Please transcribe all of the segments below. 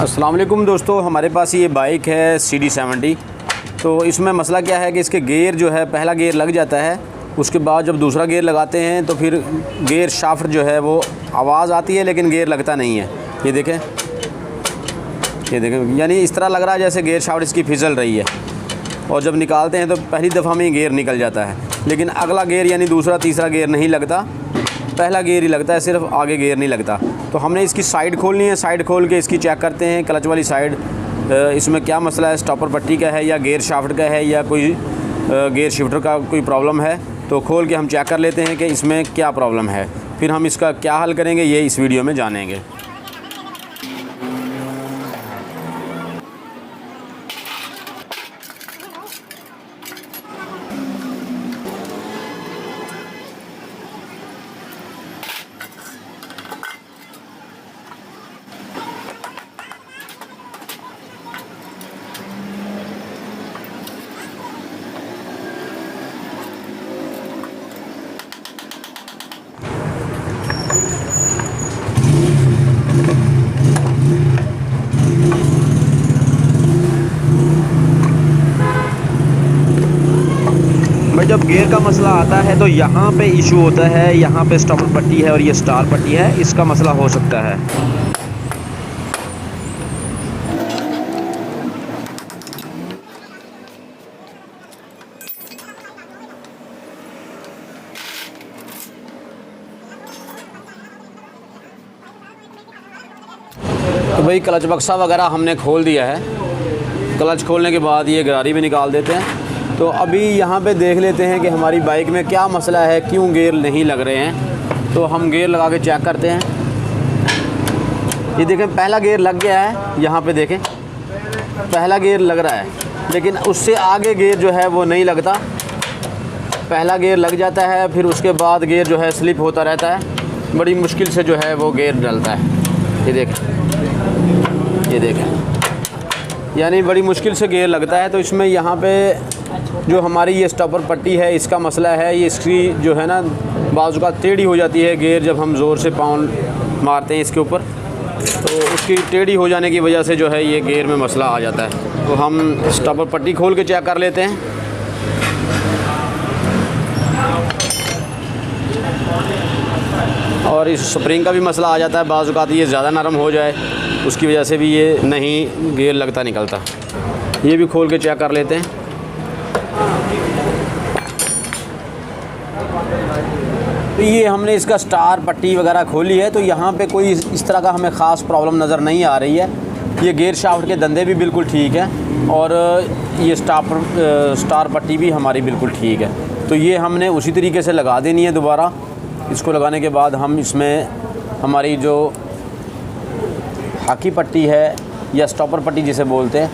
अस्सलाम वालेकुम दोस्तों, हमारे पास ये बाइक है CD70। तो इसमें मसला क्या है कि इसके गेयर जो है, पहला गेयर लग जाता है, उसके बाद जब दूसरा गेयर लगाते हैं तो फिर गेयर शाफ्ट जो है वो आवाज़ आती है लेकिन गेयर लगता नहीं है। ये देखें, यानी इस तरह लग रहा है जैसे गेयर शाफ्ट इसकी फिसल रही है। और जब निकालते हैं तो पहली दफ़ा में ही गेयर निकल जाता है, लेकिन अगला गेयर यानी दूसरा तीसरा गेयर नहीं लगता, पहला गेयर ही लगता है, सिर्फ आगे गेयर नहीं लगता। तो हमने इसकी साइड खोलनी है। साइड खोल के इसकी चेक करते हैं, क्लच वाली साइड, इसमें क्या मसला है, स्टॉपर पट्टी का है या गेयर शाफ्ट का है या कोई गेयर शिफ्टर का कोई प्रॉब्लम है। तो खोल के हम चेक कर लेते हैं कि इसमें क्या प्रॉब्लम है, फिर हम इसका क्या हल करेंगे ये इस वीडियो में जानेंगे। भाई जब गियर का मसला आता है तो यहाँ पे इशू होता है, यहाँ पे स्टॉपर पट्टी है और ये स्टार पट्टी है, इसका मसला हो सकता है। तो भाई क्लच बक्सा वगैरह हमने खोल दिया है। क्लच खोलने के बाद ये गरारी भी निकाल देते हैं। तो अभी यहाँ पे देख लेते हैं कि हमारी बाइक में क्या मसला है, क्यों गेयर नहीं लग रहे हैं। तो हम गेयर लगा के चेक करते हैं। ये देखें, पहला गेयर लग गया है, यहाँ पे देखें पहला गेयर लग रहा है, लेकिन उससे आगे गेयर जो है वो नहीं लगता। पहला गेयर लग जाता है, फिर उसके बाद गेयर जो है स्लिप होता रहता है, बड़ी मुश्किल से जो है वो गेयर डलता है। ये देखें, यानी बड़ी मुश्किल से गेयर लगता है। तो इसमें यहाँ पे जो हमारी ये स्टॉपर पट्टी है, इसका मसला है। ये इसकी जो है ना बाजू का टेढ़ी हो जाती है गेयर, जब हम ज़ोर से पाँव मारते हैं इसके ऊपर, तो उसकी टेढ़ी हो जाने की वजह से जो है ये गेयर में मसला आ जाता है। तो हम स्टॉपर पट्टी खोल के चेक कर लेते हैं। और इस स्प्रिंग का भी मसला आ जाता है, बाजू का ये ज़्यादा नरम हो जाए, उसकी वजह से भी ये नहीं गेयर लगता निकलता। ये भी खोल के चेक कर लेते हैं। तो ये हमने इसका स्टार पट्टी वगैरह खोली है, तो यहाँ पे कोई इस तरह का हमें ख़ास प्रॉब्लम नज़र नहीं आ रही है। ये गेयर शाफ्ट के धंधे भी बिल्कुल ठीक है और ये स्टार पट्टी भी हमारी बिल्कुल ठीक है। तो ये हमने उसी तरीके से लगा देनी है दोबारा। इसको लगाने के बाद हम इसमें हमारी जो हाकी पट्टी है या स्टॉपर पट्टी जिसे बोलते हैं,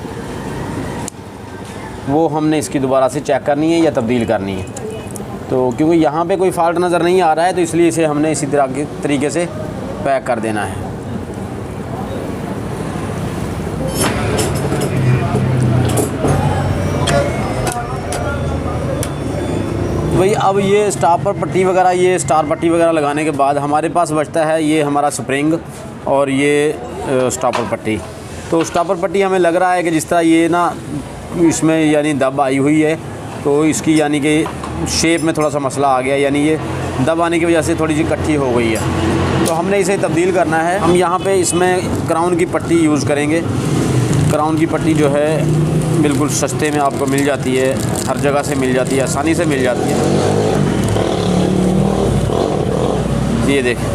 वो हमने इसकी दोबारा से चेक करनी है या तब्दील करनी है। तो क्योंकि यहाँ पे कोई फ़ाल्ट नज़र नहीं आ रहा है, तो इसलिए इसे हमने इसी तरह के तरीके से पैक कर देना है। भाई अब ये स्टॉपर पट्टी वगैरह, ये स्टार पट्टी वगैरह लगाने के बाद हमारे पास बचता है ये हमारा स्प्रिंग और ये स्टॉपर पट्टी। तो स्टॉपर पट्टी हमें लग रहा है कि जिस तरह ये ना इसमें यानी दब आई हुई है, तो इसकी यानी कि शेप में थोड़ा सा मसला आ गया, यानी ये दब आने की वजह से थोड़ी सी इकट्ठी हो गई है। तो हमने इसे तब्दील करना है। हम यहाँ पे इसमें क्राउन की पट्टी यूज़ करेंगे। क्राउन की पट्टी जो है बिल्कुल सस्ते में आपको मिल जाती है, हर जगह से मिल जाती है, आसानी से मिल जाती है। ये देखें,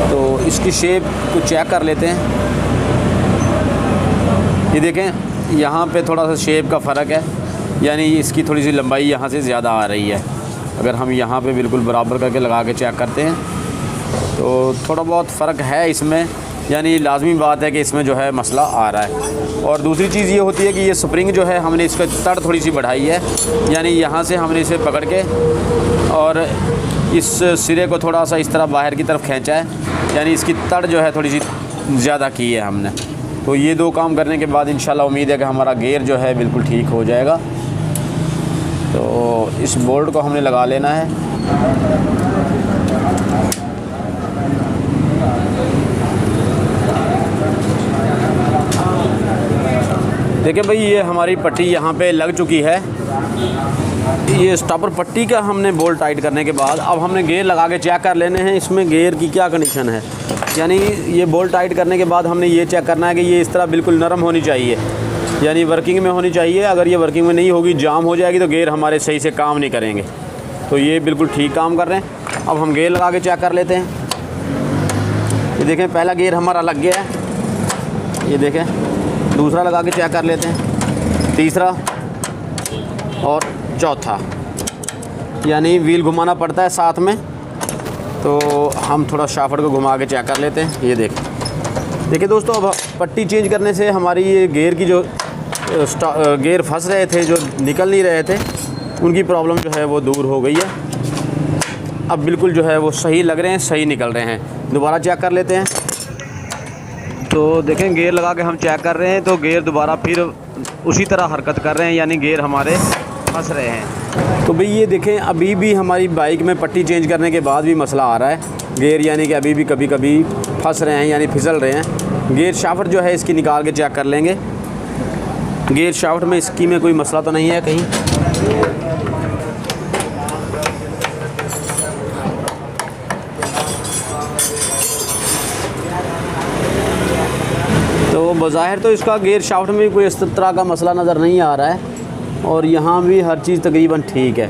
तो इसकी शेप को चेक कर लेते हैं। ये देखें, यहाँ पे थोड़ा सा शेप का फ़र्क है, यानी इसकी थोड़ी सी लंबाई यहाँ से ज़्यादा आ रही है। अगर हम यहाँ पे बिल्कुल बराबर करके लगा के चेक करते हैं तो थोड़ा बहुत फ़र्क है इसमें, यानी लाजमी बात है कि इसमें जो है मसला आ रहा है। और दूसरी चीज़ ये होती है कि ये स्प्रिंग जो है हमने इसका तड़ थोड़ी सी बढ़ाई है, यानी यहाँ से हमने इसे पकड़ के और इस सिरे को थोड़ा सा इस तरह बाहर की तरफ खींचा है, यानी इसकी तड़ जो है थोड़ी सी ज़्यादा की है हमने। तो ये दो काम करने के बाद इंशाल्लाह उम्मीद है कि हमारा गेयर जो है बिल्कुल ठीक हो जाएगा। तो इस बोल्ट को हमने लगा लेना है। देखिए भाई, ये हमारी पट्टी यहाँ पे लग चुकी है। ये स्टॉपर पट्टी का हमने बोल्ट टाइट करने के बाद अब हमने गेयर लगा के चेक कर लेने हैं इसमें गेयर की क्या कंडीशन है। यानी ये बोल्ट टाइट करने के बाद हमने ये चेक करना है कि ये इस तरह बिल्कुल नरम होनी चाहिए, यानी वर्किंग में होनी चाहिए। अगर ये वर्किंग में नहीं होगी, जाम हो जाएगी, तो गेयर हमारे सही से काम नहीं करेंगे। तो ये बिल्कुल ठीक काम कर रहे हैं। अब हम गेयर लगा के चेक कर लेते हैं। ये देखें, पहला गेयर हमारा लग गया है। ये देखें, दूसरा लगा के चेक कर लेते हैं, तीसरा और चौथा। यानी व्हील घुमाना पड़ता है साथ में, तो हम थोड़ा शाफ्ट को घुमा के चेक कर लेते हैं। ये देखिए दोस्तों, अब पट्टी चेंज करने से हमारी ये गेयर की जो गेयर फंस रहे थे, जो निकल नहीं रहे थे, उनकी प्रॉब्लम जो है वो दूर हो गई है। अब बिल्कुल जो है वो सही लग रहे हैं, सही निकल रहे हैं। दोबारा चेक कर लेते हैं। तो देखें, गेयर लगा के हम चेक कर रहे हैं तो गेयर दोबारा फिर उसी तरह हरकत कर रहे हैं, यानी गेयर हमारे फंस रहे हैं। तो भाई ये देखें, अभी भी हमारी बाइक में पट्टी चेंज करने के बाद भी मसला आ रहा है। गेयर यानी कि अभी भी कभी कभी फंस रहे हैं, यानी फिसल रहे हैं। गेयर शाफ्ट जो है इसकी निकाल के चेक कर लेंगे। गेयर शाफ्ट में इसकी में कोई मसला तो नहीं है कहीं। तो बज़ाहिर तो इसका गेयर शाफ्ट में कोई इस तरह का मसला नज़र नहीं आ रहा है, और यहाँ भी हर चीज़ तकरीबन ठीक है।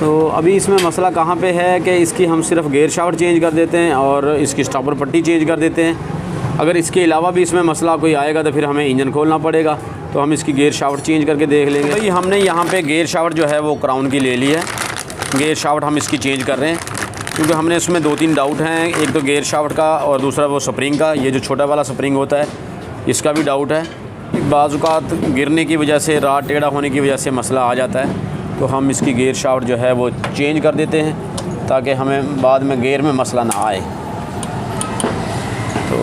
तो अभी इसमें मसला कहाँ पे है कि इसकी हम सिर्फ गेयर शाफ्ट चेंज कर देते हैं और इसकी स्टॉपर पट्टी चेंज कर देते हैं। अगर इसके अलावा भी इसमें मसला कोई आएगा तो फिर हमें इंजन खोलना पड़ेगा। तो हम इसकी गेयर शाफ्ट चेंज करके देख लेंगे। भाई हमने यहाँ पे गेयर शाफ्ट जो है वो क्राउन की ले ली है। गेयर शाफ्ट हम इसकी चेंज कर रहे हैं क्योंकि हमने इसमें 2-3 डाउट हैं। एक तो गेयर शाफ्ट का और दूसरा वो स्प्रिंग का। ये जो छोटा वाला स्प्रिंग होता है इसका भी डाउट है। बाज़ औक़ात गिरने की वजह से, रात टेढ़ा होने की वजह से मसला आ जाता है। तो हम इसकी गेयर शाफ्ट जो है वो चेंज कर देते हैं ताकि हमें बाद में गेयर में मसला ना आए। तो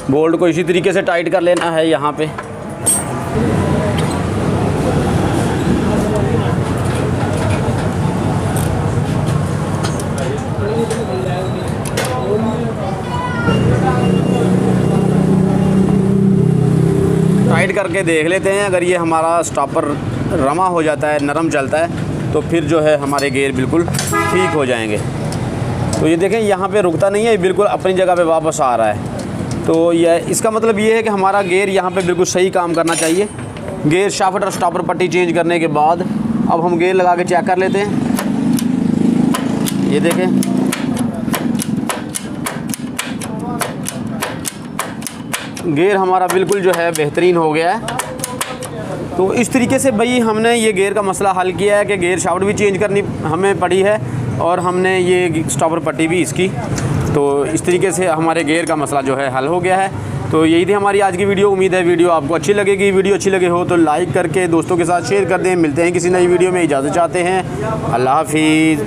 बोल्ट को इसी तरीके से टाइट कर लेना है यहाँ पे। टाइट करके देख लेते हैं। अगर ये हमारा स्टॉपर रमा हो जाता है, नरम चलता है, तो फिर जो है हमारे गेयर बिल्कुल ठीक हो जाएंगे। तो ये देखें, यहाँ पे रुकता नहीं है, ये बिल्कुल अपनी जगह पे वापस आ रहा है। तो यह इसका मतलब ये है कि हमारा गेयर यहाँ पे बिल्कुल सही काम करना चाहिए। गेयर शाफ्ट और स्टॉपर पट्टी चेंज करने के बाद अब हम गेयर लगा के चेक कर लेते हैं। ये देखें, गेयर हमारा बिल्कुल जो है बेहतरीन हो गया है। तो इस तरीके से भाई हमने ये गेयर का मसला हल किया है कि गेयर शाफ्ट भी चेंज करनी हमें पड़ी है और हमने ये स्टॉपर पट्टी भी इसकी। तो इस तरीके से हमारे गेयर का मसला जो है हल हो गया है। तो यही थी हमारी आज की वीडियो। उम्मीद है वीडियो आपको अच्छी लगेगी। वीडियो अच्छी लगे हो तो लाइक करके दोस्तों के साथ शेयर कर दें। मिलते हैं किसी नई वीडियो में। इजाज़त चाहते हैं। अल्लाह हाफिज़।